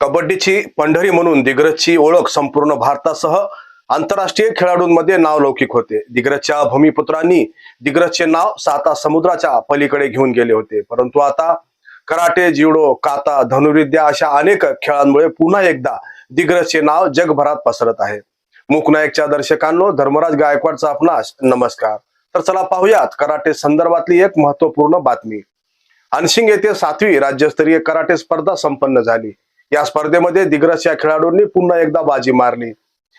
कबड्डीची पंढरी म्हणून दिग्रजची ओळख संपूर्ण भारतासह आंतरराष्ट्रीय खेळाडूंमध्ये नावलौकिक होते। दिग्रजच्या भूमिपुत्रांनी दिग्रजचे नाव 7 समुद्राच्या पलीकडे घेऊन गेले होते, परंतु आता कराटे, जुडो, काता, धनुर्विद्या अशा अनेक खेळांमुळे पुन्हा एकदा दिग्रजचे नाव जगभरात पसरत आहे। मूकनायकच्या दर्शकांनो, धर्मराज गायकवाडचा आपणास नमस्कार। तर चला पाहूयात कराटे संदर्भातली एक महत्त्वपूर्ण बातमी। अनशिंग येथे 7वी राज्यस्तरीय कराटे स्पर्धा संपन्न झाली। या स्पर्धेमध्ये दिग्रजच्या खेळाडूंनी पुन्हा एकदा बाजी मारली।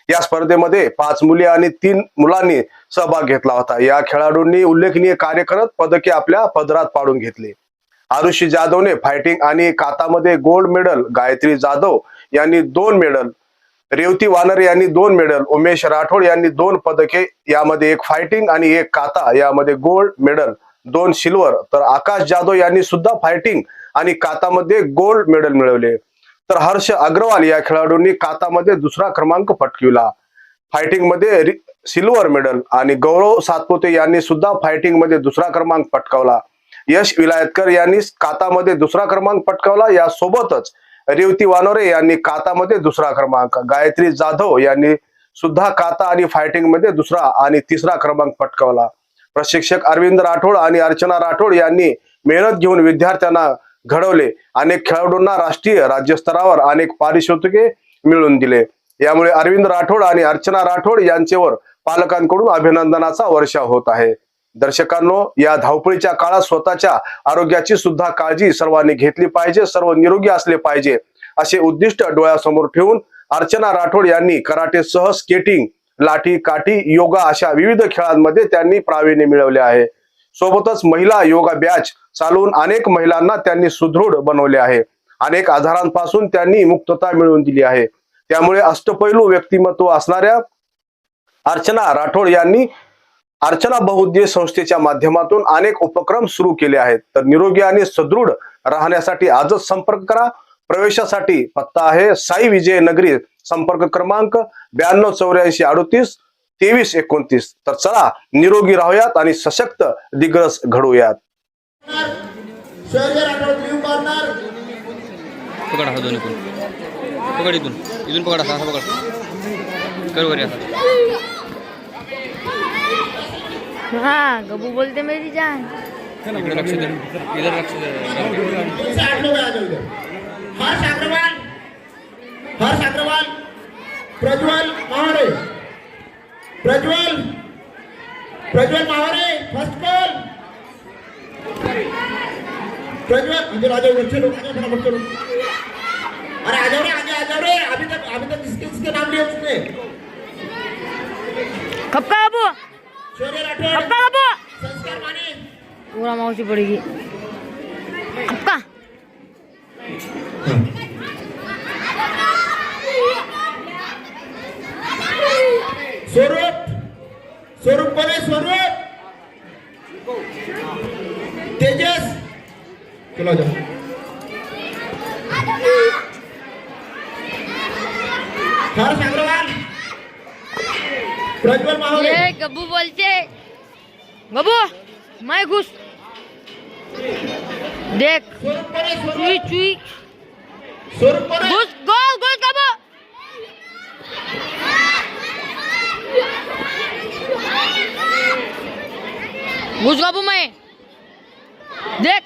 या स्पर्धेमध्ये 5 मुली आणि 3 मुलांनी सहभाग घेतला होता। या खेळाडूंनी उल्लेखनीय कार्य करत पदके आपल्या पदरात पाडून घेतली। आरुषी जाधवने फायटिंग आणि कातामध्ये गोल्ड मेडल, गायत्री जाधव यांनी 2 मेडल, रेवती वानरे यांनी 2 मेडल, उमेश राठोड यांनी 2 पदके, यामध्ये 1 फायटिंग आणि 1 काता यामध्ये गोल्ड मेडल, 2 सिल्वर, तर आकाश जाधव यांनी सुद्धा फायटिंग आणि कातामध्ये गोल्ड मेडल मिळवले। तर हर्ष अग्रवाल या खेळाडूंनी कातामध्ये 2रा क्रमांक पटकावला। फायटिंग मध्ये सिल्वर मेडल आणि गौरव सातपुते यांनी सुद्धा फायटिंग मध्ये 2रा क्रमांक पटकावला। यश विलायतकर यांनी कातामध्ये 2रा क्रमांक पटकावला। या सोबतच रेवती वानरे यांनी कातामध्ये 2रा क्रमांक, गायत्री जाधव यांनी सुद्धा काता आणि फायटिंग मध्ये 2रा आणि 3रा क्रमांक पटकावला। प्रशिक्षक अरविंद राठोड आणि अर्चना राठोड यांनी मेहनत घेऊन विद्यार्थ्यांना घडवले। अनेक खेळाडूंना राष्ट्रीय, राज्य स्तरावर अनेक पारितोषिके मिळवून दिले। यामुळे अरविंद राठोड आणि अर्चना राठोड यांच्यावर पालकांकडून अभिनंदनाचा वर्षाव होत आहे। दर्शकांनो, या धावपळीच्या काळात स्वतःच्या आरोग्याची सुद्धा काळजी सर्वांनी घेतली पाहिजे, सर्व निरोगी असले पाहिजे असे उद्दिष्ट डोळ्यासमोर ठेवून अर्चना राठोड यांनी कराटेसह स्केटिंग, लाठी काठी, योगा अशा विविध खेळांमध्ये त्यांनी प्रावीण्य मिळवले आहे। सोबतच महिला योगा बॅच चालवून अनेक महिलांना त्यांनी सुदृढ बनवले आहे। अनेक आजारांपासून त्यांनी मुक्तता मिळवून दिली आहे। त्यामुळे अष्टपैलू व्यक्तिमत्व असणाऱ्या अर्चना राठोड यांनी अर्चना बहुउद्देशीय संस्थेच्या माध्यमातून अनेक उपक्रम सुरू केले आहेत। तर निरोगी आणि सदृढ राहण्यासाठी आजच संपर्क करा। प्रवेशासाठी पत्ता आहे साई विजय नगरी, संपर्क क्रमांक 928438 2329। तर चला निरोगी राहूयात आणि सशक्त दिग्रज घडवूयात। पकड हा दोन्ही पण पकड, इथून पकड, असा पकड कर वर असा। हाँ, गबू बोलते मेरी जान। इकडे लक्ष दे, इधर लक्ष दे। Harsh Agarwal, Harsh Agarwal, Prajwal Mavare, Prajwal, Prajwal Mavare, first call. प्रज्वल, इधर आ जाओ, बच्चे लोग आ जाओ, फटाफट करो। अरे आ जाओ रे, आ जाओ रे। अभी तक किसके नाम लिए उसने? खपका बाबू, शौर्य राठौड़, खपका बाबू, संस्कार माने, पूरा मौसी पड़ेगी। खपका स्वरूप, स्वरूप बने, स्वरूप, तेजस, चलो जाओ। हर्ष अग्रवाल, प्रज्वल माहौले, ये गबू बोलते, गबू मैं घुस देख, स्वरूप बने, चुई स्वरूप, चुई स्वरूप बने, घुस, गोल गोल गबू, घुस गबू मैं देख।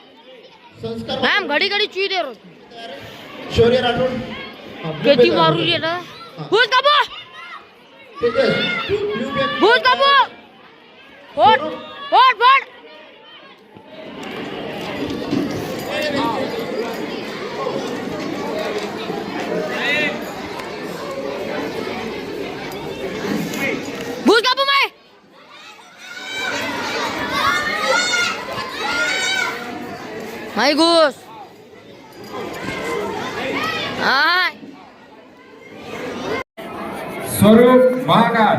संस्कार मैम घड़ी घड़ी चुई दे रहा हूँ, शौर्य राठौड़, खेती मारू ये ना। घुस गबू, तेजस, ब्लू बैग, घुस गबू, फोड़ फोड़ फोड़। घुस गबू मैं, घुस। हाँ, स्वरूप महाकाल,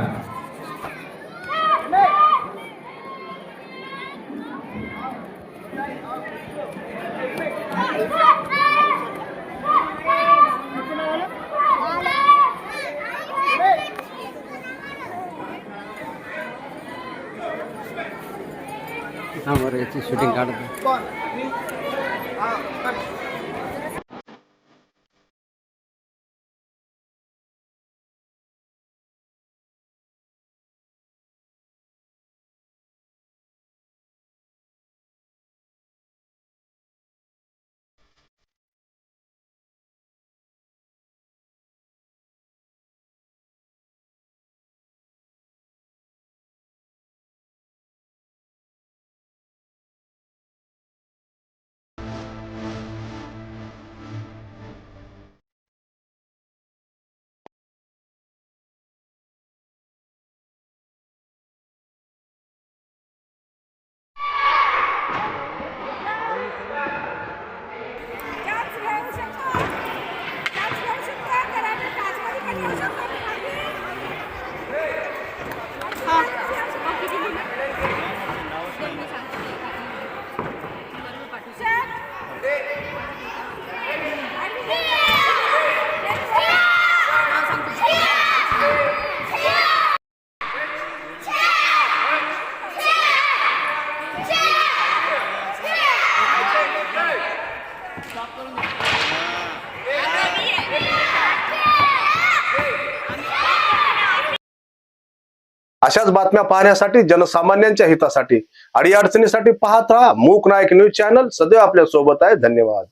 याची शूटिंग काढतो। अशाच बातम्या पाहण्यासाठी, जनसामान्यांच्या हितासाठी, अडीअडचणीसाठी पाहत राहा मूक नायक न्यूज चॅनल. सदैव आपल्या सोबत आहे. धन्यवाद.